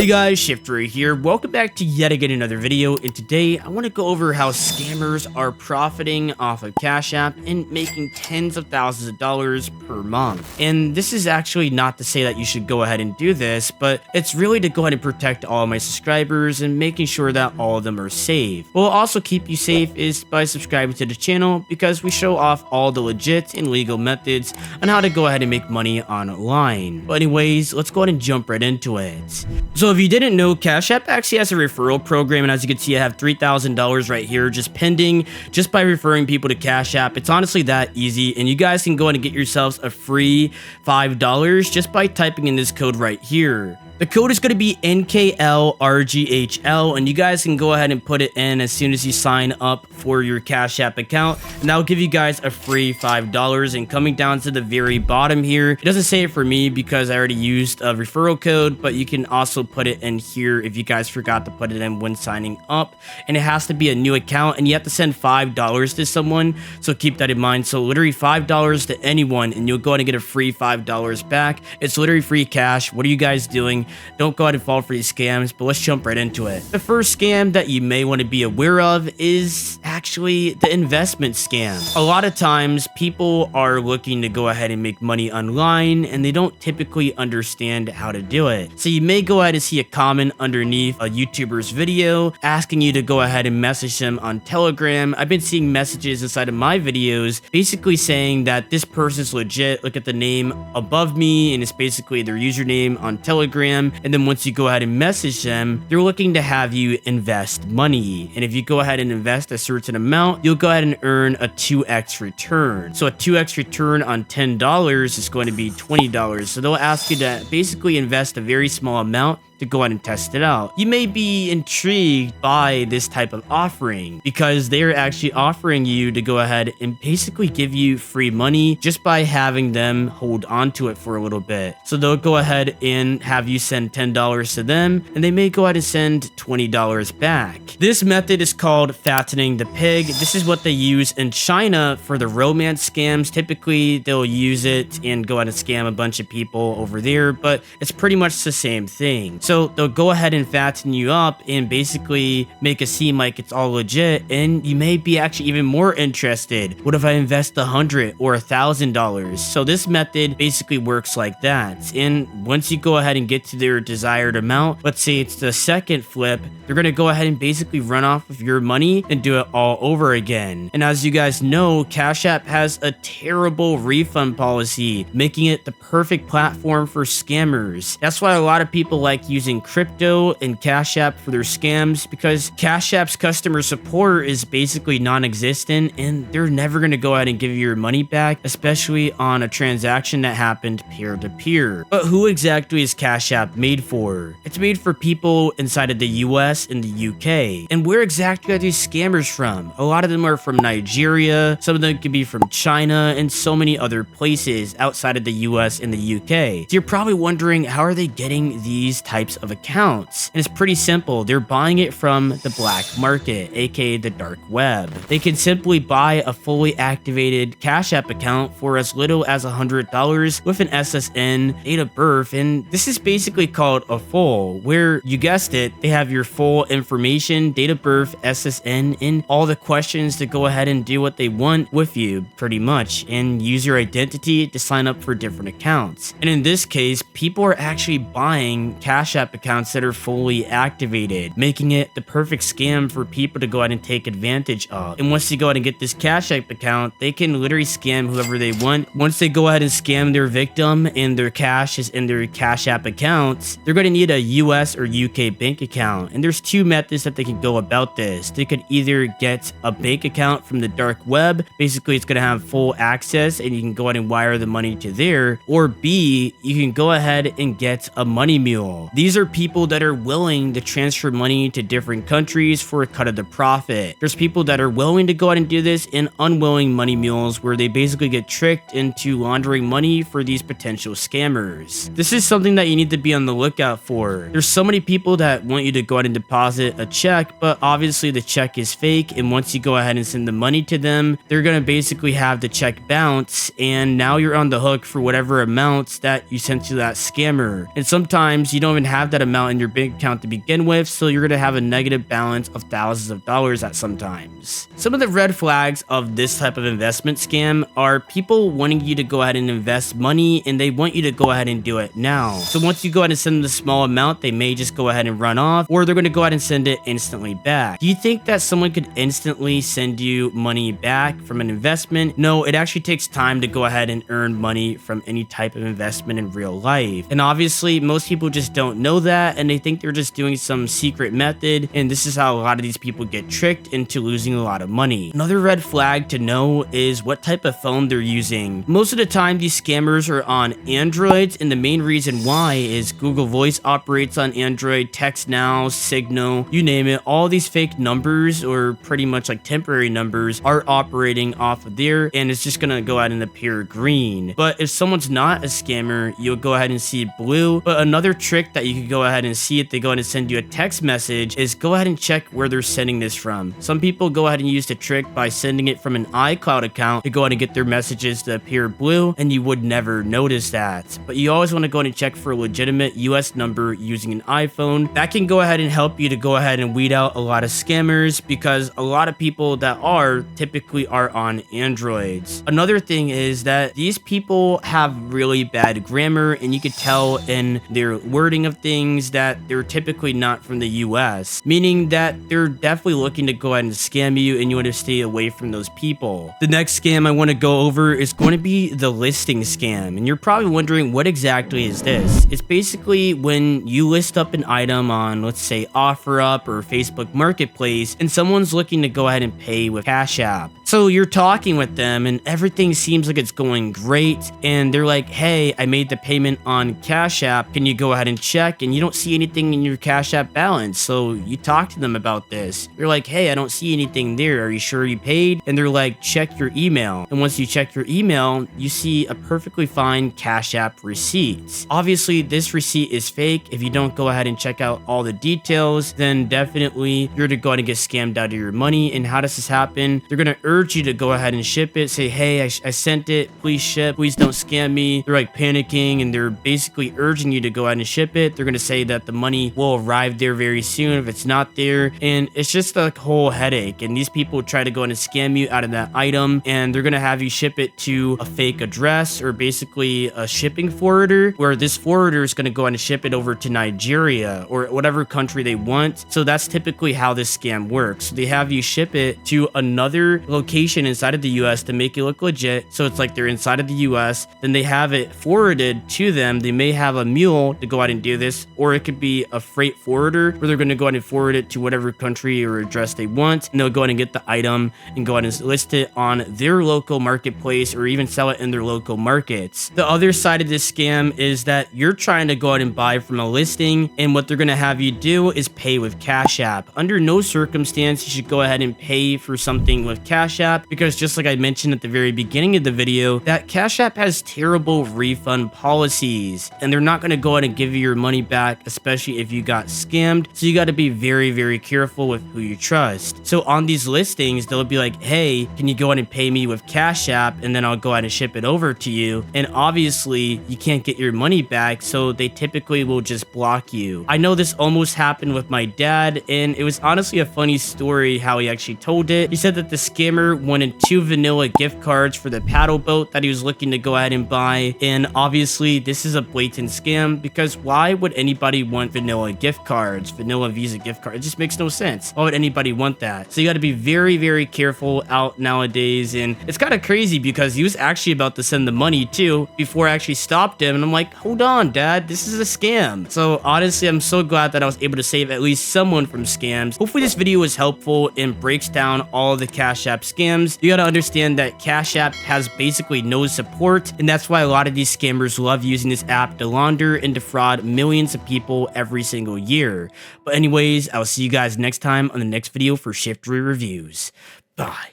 Hey guys, Shifter here. Welcome back to yet again another video, and today I want to go over how scammers are profiting off of Cash App and making tens of thousands of dollars per month. And this is actually not to say that you should go ahead and do this, but it's really to go ahead and protect all of my subscribers and making sure that all of them are safe. What will also keep you safe is by subscribing to the channel, because we show off all the legit and legal methods on how to go ahead and make money online. But anyways, let's go ahead and jump right into it. So if you didn't know, Cash App actually has a referral program, and as you can see, I have $3,000 right here just pending just by referring people to Cash App. It's honestly that easy, and you guys can go ahead and get yourselves a free $5 just by typing in this code right here. The code is going to be NKLRGHL, and you guys can go ahead and put it in as soon as you sign up for your Cash App account, and that will give you guys a free $5. And coming down to the very bottom here, it doesn't say it for me because I already used a referral code, but you can also put it in here if you guys forgot to put it in when signing up. And it has to be a new account, and you have to send $5 to someone, so keep that in mind. So literally $5 to anyone, and you'll go ahead and get a free $5 back. It's literally free cash. What are you guys doing? Don't go ahead and fall for these scams, but let's jump right into it. The first scam that you may want to be aware of is actually the investment scam. A lot of times people are looking to go ahead and make money online, and they don't typically understand how to do it. So you may go ahead and see a comment underneath a YouTuber's video asking you to go ahead and message them on Telegram. I've been seeing messages inside of my videos basically saying that this person's legit. Look at the name above me, and it's basically their username on Telegram. And then once you go ahead and message them, they're looking to have you invest money. And if you go ahead and invest a certain amount, you'll go ahead and earn a 2x return. So a 2x return on $10 is going to be $20. So they'll ask you to basically invest a very small amount to go ahead and test it out. You may be intrigued by this type of offering because they're actually offering you to go ahead and basically give you free money just by having them hold on to it for a little bit. So they'll go ahead and have you send $10 to them, and they may go ahead and send $20 back. This method is called fattening the pig. This is what they use in China for the romance scams. Typically, they'll use it and go ahead and scam a bunch of people over there, but it's pretty much the same thing. So they'll go ahead and fatten you up and basically make it seem like it's all legit, and you may be actually even more interested. What if I invest $100 or $1,000? So this method basically works like that. And once you go ahead and get to their desired amount, let's say it's the second flip, they're going to go ahead and basically run off of your money and do it all over again. And as you guys know, Cash App has a terrible refund policy, making it the perfect platform for scammers. That's why a lot of people like using crypto and Cash App for their scams, because Cash App's customer support is basically non-existent, and they're never going to go ahead and give you your money back, especially on a transaction that happened peer-to-peer. But who exactly is Cash App made for? It's made for people inside of the US and the UK. And where exactly are these scammers from? A lot of them are from Nigeria, some of them could be from China, and so many other places outside of the US and the UK. So you're probably wondering, how are they getting these types of accounts? And it's pretty simple. They're buying it from the black market, aka the dark web. They can simply buy a fully activated Cash App account for as little as $100 with an SSN, date of birth, and this is basically called a full, where you guessed it, they have your full information, date of birth, SSN, and all the questions to go ahead and do what they want with you, pretty much, and use your identity to sign up for different accounts. And in this case, people are actually buying Cash App accounts that are fully activated, making it the perfect scam for people to go ahead and take advantage of. And once you go ahead and get this Cash App account, they can literally scam whoever they want. Once they go ahead and scam their victim and their cash is in their Cash App accounts, they're going to need a US or UK bank account. And there's two methods that they can go about this. They could either get a bank account from the dark web, basically it's going to have full access and you can go ahead and wire the money to there, or B, you can go ahead and get a money mule. These are people that are willing to transfer money to different countries for a cut of the profit. There's people that are willing to go ahead and do this, and unwilling money mules where they basically get tricked into laundering money for these potential scammers. This is something that you need to be on the lookout for. There's so many people that want you to go ahead and deposit a check, but obviously the check is fake, and once you go ahead and send the money to them, they're going to basically have the check bounce, and now you're on the hook for whatever amounts that you sent to that scammer. And sometimes you don't even have that amount in your bank account to begin with, so you're gonna have a negative balance of thousands of dollars at some times. Some of the red flags of this type of investment scam are people wanting you to go ahead and invest money, and they want you to go ahead and do it now. So once you go ahead and send them the small amount, they may just go ahead and run off, or they're gonna go ahead and send it instantly back. Do you think that someone could instantly send you money back from an investment? No, it actually takes time to go ahead and earn money from any type of investment in real life. And obviously, most people just don't know that, and they think they're just doing some secret method, and this is how a lot of these people get tricked into losing a lot of money. Another red flag to know is what type of phone they're using. Most of the time, these scammers are on Androids, and the main reason why is Google Voice operates on Android, Text Now, Signal, you name it. All these fake numbers, or pretty much like temporary numbers, are operating off of there, and it's just gonna go ahead and appear green. But if someone's not a scammer, you'll go ahead and see blue. But another trick that you could go ahead and see if they go ahead and send you a text message is go ahead and check where they're sending this from. Some people go ahead and use the trick by sending it from an iCloud account to go ahead and get their messages to appear blue, and you would never notice that. But you always want to go ahead and check for a legitimate US number using an iPhone. That can go ahead and help you to go ahead and weed out a lot of scammers, because a lot of people that are typically are on Androids. Another thing is that these people have really bad grammar, and you could tell in their wording of things that they're typically not from the US, meaning that they're definitely looking to go ahead and scam you, and you want to stay away from those people. The next scam I want to go over is going to be the listing scam, and you're probably wondering, what exactly is this? It's basically when you list up an item on, let's say, OfferUp or Facebook Marketplace, and someone's looking to go ahead and pay with Cash App. So you're talking with them, and everything seems like it's going great, and they're like, hey, I made the payment on Cash App, can you go ahead and check? And you don't see anything in your Cash App balance, so you talk to them about this. You're like, hey, I don't see anything there, are you sure you paid? And they're like, check your email. And once you check your email, you see a perfectly fine Cash App receipt. Obviously, this receipt is fake. If you don't go ahead and check out all the details, then definitely you're going to get scammed out of your money. And how does this happen? They're going to urge you to go ahead and ship it. Say, hey, I sent it, please ship, please don't scam me. They're like panicking, and they're basically urging you to go ahead and ship it. They're going to say that the money will arrive there very soon if it's not there, and it's just a whole headache. And these people try to go ahead and scam you out of that item, and they're going to have you ship it to a fake address, or basically a shipping forwarder, where this forwarder is going to go ahead and ship it over to Nigeria or whatever country they want. So that's typically how this scam works. They have you ship it to another location inside of the US to make it look legit, so it's like they're inside of the US. Then they have it forwarded to them. They may have a mule to go out and do this, or it could be a freight forwarder where they're going to go ahead and forward it to whatever country or address they want, and they'll go ahead and get the item and go ahead and list it on their local marketplace, or even sell it in their local markets. The other side of this scam is that you're trying to go ahead and buy from a listing, and what they're going to have you do is pay with Cash App. Under no circumstance you should go ahead and pay for something with Cash App, because just like I mentioned at the very beginning of the video, that Cash App has terrible refund policies, and they're not going to go ahead and give you your money back, especially if you got scammed. So you got to be very, very careful with who you trust. So on these listings, they'll be like, hey, can you go ahead and pay me with Cash App, and then I'll go ahead and ship it over to you. And obviously you can't get your money back, so they typically will just block you. I know this almost happened with my dad, and it was honestly a funny story how he actually told it. He said that the scammer wanted 2 vanilla gift cards for the paddle boat that he was looking to go ahead and buy, and obviously this is a blatant scam, because why would anybody want vanilla gift cards, vanilla Visa gift cards? It just makes no sense. Why would anybody want that? So you got to be very, very careful out nowadays. And it's kind of crazy because he was actually about to send the money too before I actually stopped him, and I'm like, hold on, dad, this is a scam. So honestly, I'm so glad that I was able to save at least someone from scams. Hopefully this video was helpful and breaks down all the Cash App scams. You got to understand that Cash App has basically no support, and that's why a lot of these scammers love using this app to launder and defraud millions of people every single year. But anyways, I'll see you guys next time on the next video for Shift3 Reviews. Bye.